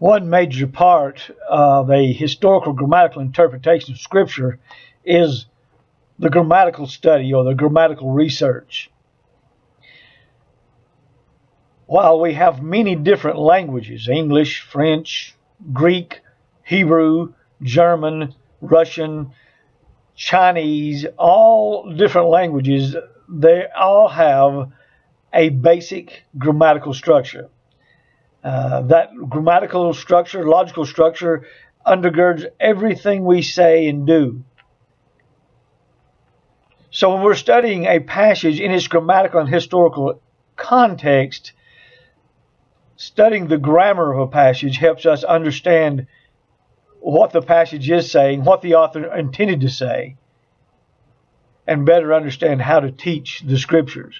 One major part of a historical grammatical interpretation of Scripture is the grammatical study or the grammatical research. While we have many different languages, English, French, Greek, Hebrew, German, Russian, Chinese, all different languages, they all have a basic grammatical structure. That grammatical structure, logical structure, undergirds everything we say and do. So when we're studying a passage in its grammatical and historical context, studying the grammar of a passage helps us understand what the passage is saying, what the author intended to say, and better understand how to teach the Scriptures.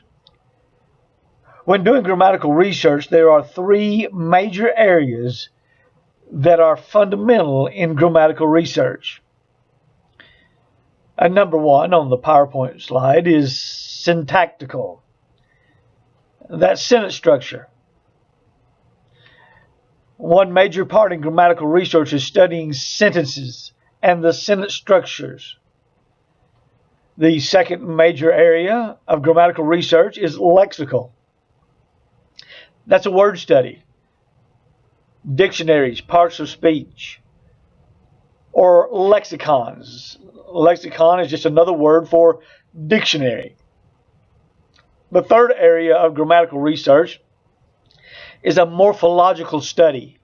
When doing grammatical research, there are three major areas that are fundamental in grammatical research. Number one on the PowerPoint slide is syntactical. That's sentence structure. One major part in grammatical research is studying sentences and the sentence structures. The second major area of grammatical research is lexical. That's a word study. Dictionaries, parts of speech, or lexicons. Lexicon is just another word for dictionary. The third area of grammatical research is a morphological study.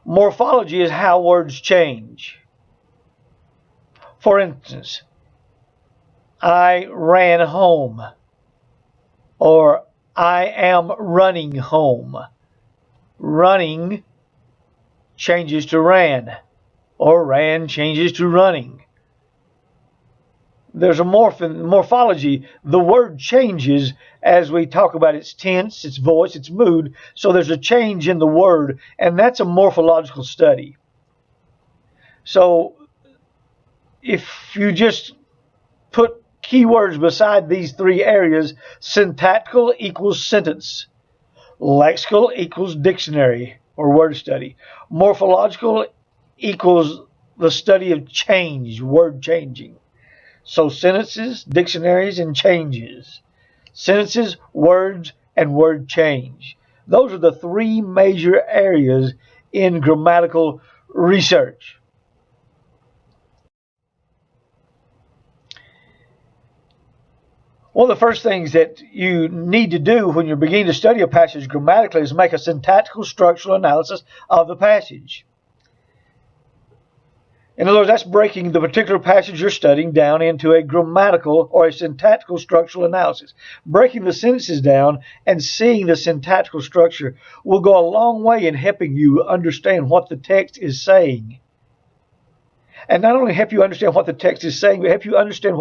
Morphology is how words change. For instance, I ran home, or I am running home. Running changes to ran, or ran changes to running. There's a morphology. The word changes as we talk about its tense, its voice, its mood. So there's a change in the word, and that's a morphological study. So if you just put keywords beside these three areas, syntactical equals sentence, lexical equals dictionary or word study, morphological equals the study of change, word changing. So sentences, dictionaries, and changes. Sentences, words, and word change. Those are the three major areas in grammatical research. One of the first things that you need to do when you're beginning to study a passage grammatically is make a syntactical structural analysis of the passage. In other words, that's breaking the particular passage you're studying down into a grammatical or a syntactical structural analysis. Breaking the sentences down and seeing the syntactical structure will go a long way in helping you understand what the text is saying. And not only help you understand what the text is saying, but help you understand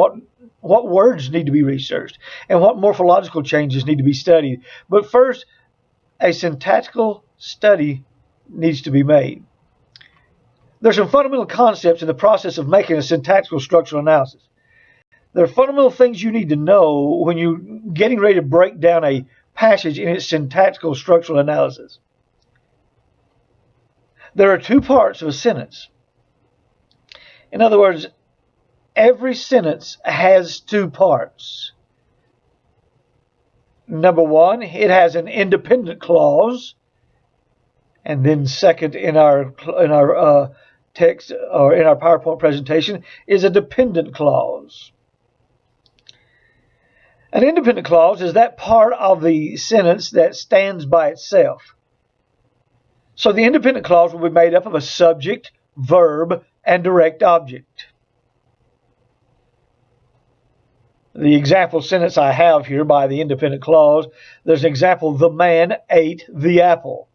what words need to be researched and what morphological changes need to be studied. But first, a syntactical study needs to be made. There's some fundamental concepts in the process of making a syntactical structural analysis. There are fundamental things you need to know when you're getting ready to break down a passage in its syntactical structural analysis. There are two parts of a sentence. In other words, every sentence has two parts. Number one, it has an independent clause, and then second in our text or in our PowerPoint presentation is a dependent clause. An independent clause is that part of the sentence that stands by itself. So the independent clause will be made up of a subject, verb, and direct object. The example sentence I have here by the independent clause, there's an example, the man ate the apple.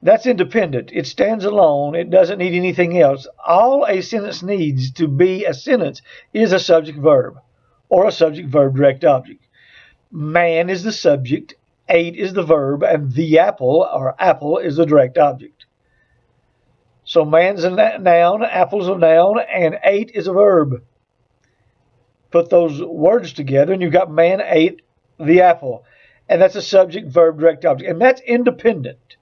That's independent. It stands alone. It doesn't need anything else. All a sentence needs to be a sentence is a subject-verb or a subject-verb direct object. Man is the subject, ate is the verb, and the apple or apple is the direct object. So man's a noun, apple's a noun, and ate is a verb. Put those words together and you've got man ate the apple. And that's a subject, verb, direct object. And that's independent.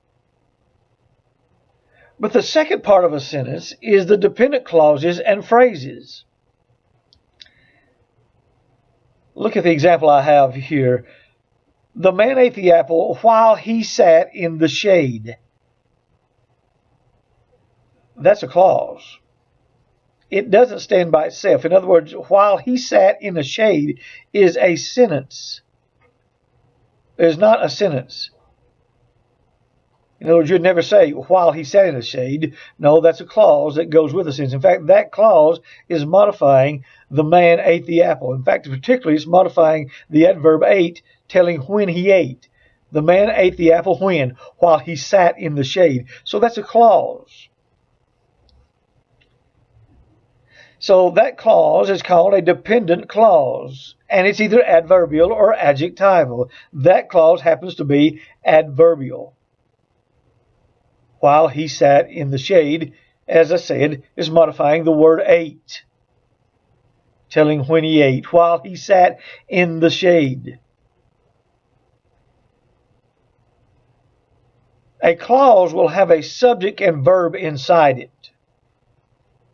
But the second part of a sentence is the dependent clauses and phrases. Look at the example I have here. The man ate the apple while he sat in the shade. That's a clause. It doesn't stand by itself. In other words, while he sat in the shade is a sentence. It's not a sentence. In other words, you'd never say, while he sat in the shade. No, that's a clause that goes with a sentence. In fact, that clause is modifying the man ate the apple. In fact, particularly, it's modifying the adverb ate, telling when he ate. The man ate the apple when? While he sat in the shade. So that's a clause. So that clause is called a dependent clause, and it's either adverbial or adjectival. That clause happens to be adverbial. While he sat in the shade, as I said, is modifying the word ate, telling when he ate, while he sat in the shade. A clause will have a subject and verb inside it.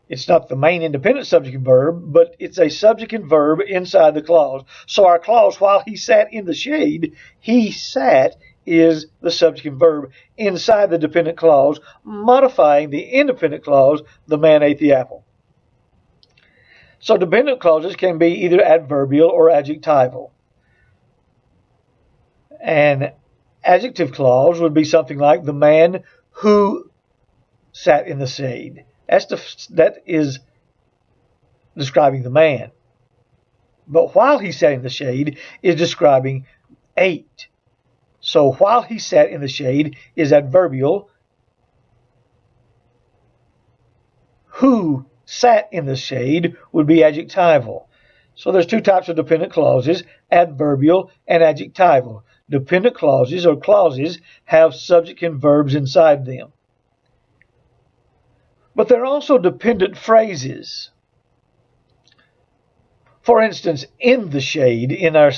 It's not the main independent subject and verb, but it's a subject and verb inside the clause. So our clause, while he sat in the shade, he sat is the subject and verb inside the dependent clause, modifying the independent clause, the man ate the apple. So dependent clauses can be either adverbial or adjectival. An adjective clause would be something like the man who sat in the shade. That is describing the man. But while he sat in the shade is describing ate. So while he sat in the shade is adverbial. Who sat in the shade would be adjectival. So there's two types of dependent clauses, adverbial and adjectival. Dependent clauses or clauses have subject and verbs inside them. But there are also dependent phrases. For instance, in the shade, in our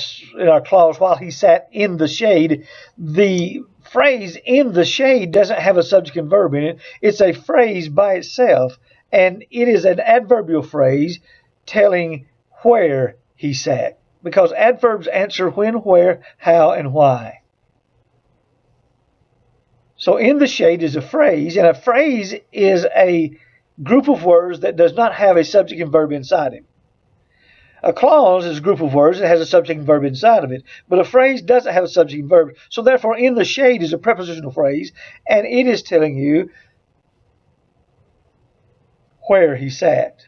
clause, while he sat in the shade, the phrase in the shade doesn't have a subject and verb in it. It's a phrase by itself, and it is an adverbial phrase telling where he sat, because adverbs answer when, where, how, and why. So in the shade is a phrase, and a phrase is a group of words that does not have a subject and verb inside it. A clause is a group of words that has a subject and verb inside of it, but a phrase doesn't have a subject and verb. So therefore, in the shade is a prepositional phrase, and it is telling you where he sat.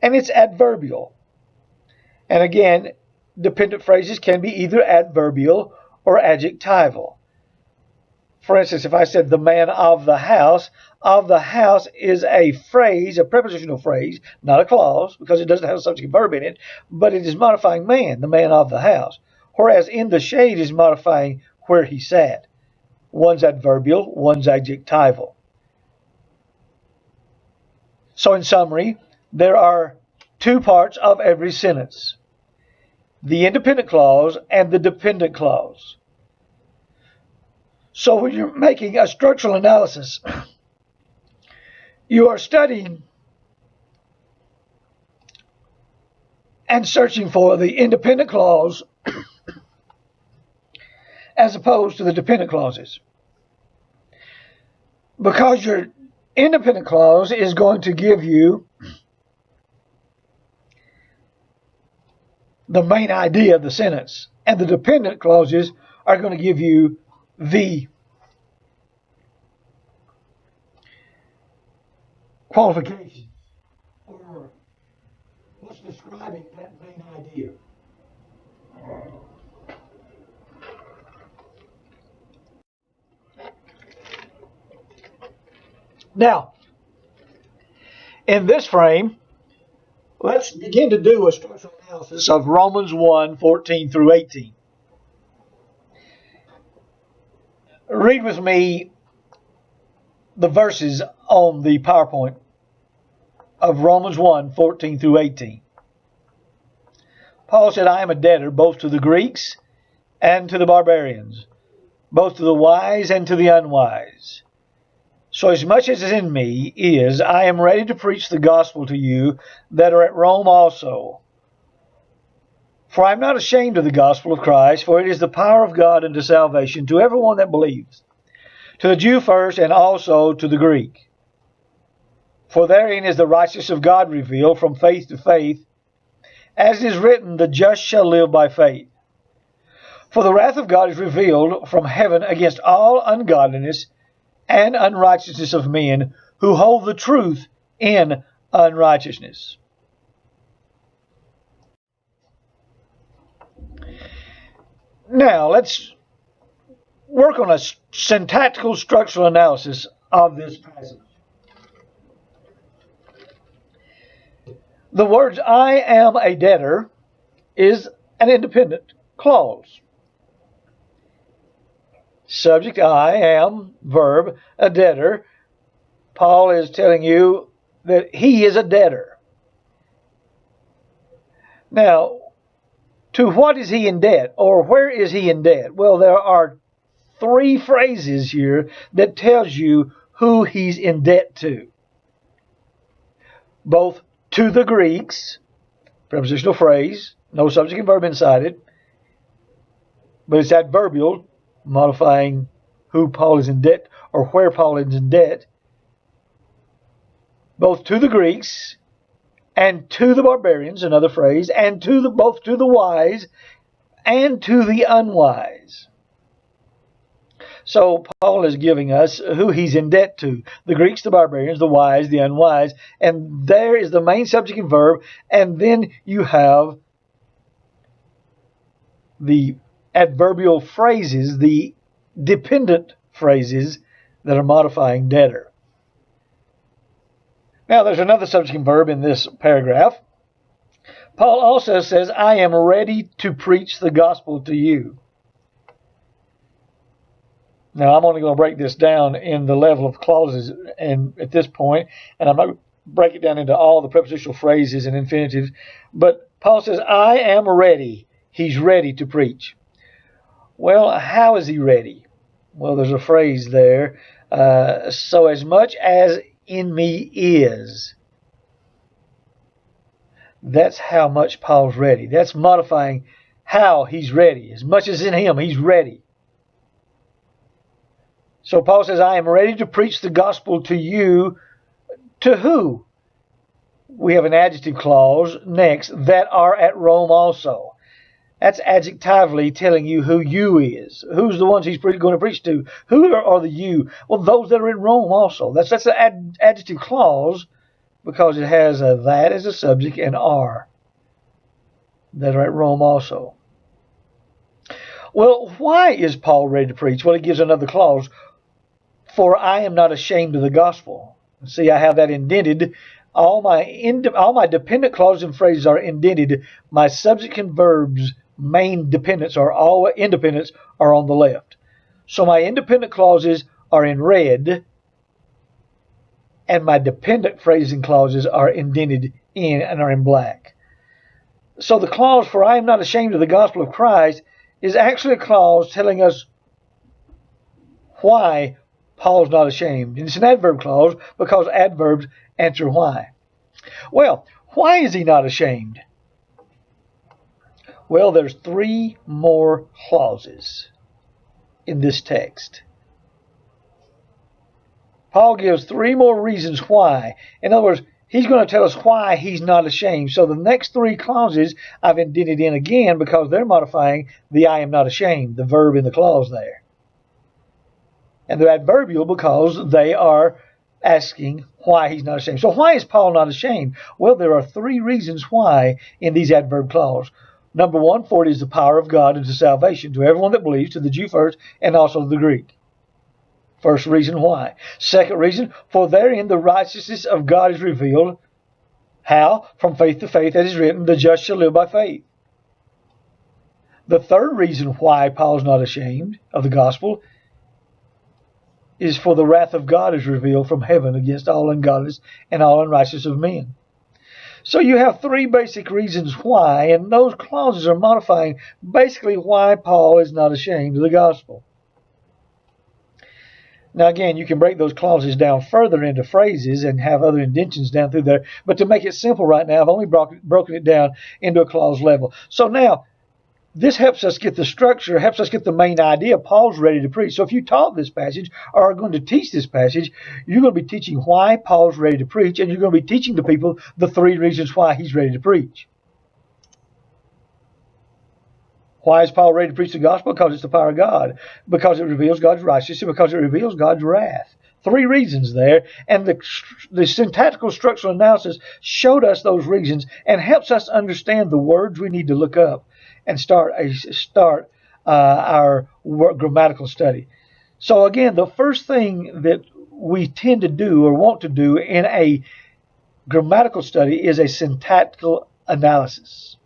And it's adverbial. And again, dependent phrases can be either adverbial or adjectival. For instance, if I said the man of the house is a phrase, a prepositional phrase, not a clause, because it doesn't have a subject and verb in it, but it is modifying man, the man of the house. Whereas in the shade is modifying where he sat. One's adverbial, one's adjectival. So in summary, there are two parts of every sentence: the independent clause and the dependent clause. So when you're making a structural analysis, you are studying and searching for the independent clause as opposed to the dependent clauses. Because your independent clause is going to give you the main idea of the sentence, and the dependent clauses are going to give you the qualification, or what's describing that main idea. Now, in this frame, let's begin to do a structural analysis of Romans 1:14 through 18. Read with me the verses on the PowerPoint of Romans 1:14 through 18. Paul said, I am a debtor both to the Greeks and to the barbarians, both to the wise and to the unwise. So as much as is in me is, I am ready to preach the gospel to you that are at Rome also. For I am not ashamed of the gospel of Christ, for it is the power of God unto salvation to everyone that believes, to the Jew first, and also to the Greek. For therein is the righteousness of God revealed from faith to faith, as it is written, the just shall live by faith. For the wrath of God is revealed from heaven against all ungodliness and unrighteousness of men who hold the truth in unrighteousness. Now, let's work on a syntactical structural analysis of this passage. The words I am a debtor is an independent clause. Subject I am, verb, a debtor. Paul is telling you that he is a debtor. Now, to what is he in debt, or where is he in debt? Well, there are three phrases here that tells you who he's in debt to. Both to the Greeks, prepositional phrase, no subject and verb inside it, but it's adverbial, modifying who Paul is in debt or where Paul is in debt. Both to the Greeks and to the barbarians, another phrase, and both to the wise and to the unwise. So Paul is giving us who he's in debt to. The Greeks, the barbarians, the wise, the unwise. And there is the main subject and verb. And then you have the adverbial phrases, the dependent phrases that are modifying debtor. Now there's another subject and verb in this paragraph. Paul also says, I am ready to preach the gospel to you. Now, I'm only going to break this down in the level of clauses and at this point, and I'm not going to break it down into all the prepositional phrases and infinitives. But Paul says, I am ready. He's ready to preach. Well, how is he ready? Well, there's a phrase there. So as much as in me is. That's how much Paul's ready. That's modifying how he's ready. As much as in him, he's ready. So Paul says, I am ready to preach the gospel to you. To who? We have an adjective clause next, that are at Rome also. That's adjectively telling you who you is. Who's the ones he's going to preach to? Who are the you? Well, those that are in Rome also. That's an adjective clause because it has a that as a subject and are that are at Rome also. Well, why is Paul ready to preach? Well, he gives another clause. For I am not ashamed of the gospel. See, I have that indented. All my dependent clauses and phrases are indented. My subject and verbs, main dependents, are all independents are on the left. So my independent clauses are in red, and my dependent phrasing clauses are indented in and are in black. So the clause, for I am not ashamed of the gospel of Christ, is actually a clause telling us why Paul's not ashamed. And it's an adverb clause because adverbs answer why. Well, why is he not ashamed? Well, there's three more clauses in this text. Paul gives three more reasons why. In other words, he's going to tell us why he's not ashamed. So the next three clauses I've indented in again because they're modifying the I am not ashamed, the verb in the clause there. And they're adverbial because they are asking why he's not ashamed. So why is Paul not ashamed? Well, there are three reasons why in these adverb clauses. Number one, for it is the power of God unto salvation to everyone that believes, to the Jew first, and also to the Greek. First reason why. Second reason, for therein the righteousness of God is revealed. How? From faith to faith, as is written, the just shall live by faith. The third reason why Paul's not ashamed of the gospel is for the wrath of God is revealed from heaven against all ungodliness and all unrighteousness of men. So you have three basic reasons why, and those clauses are modifying basically why Paul is not ashamed of the gospel. Now, again, you can break those clauses down further into phrases and have other indentions down through there. But to make it simple right now, I've only broken it down into a clause level. So now, this helps us get the structure, helps us get the main idea. Paul's ready to preach. So if you taught this passage or are going to teach this passage, you're going to be teaching why Paul's ready to preach, and you're going to be teaching the people the 3 reasons why he's ready to preach. Why is Paul ready to preach the gospel? Because it's the power of God. Because it reveals God's righteousness, and because it reveals God's wrath. 3 reasons there, and the syntactical structural analysis showed us those reasons and helps us understand the words we need to look up and start our grammatical study. So again, the first thing that we tend to do or want to do in a grammatical study is a syntactical analysis.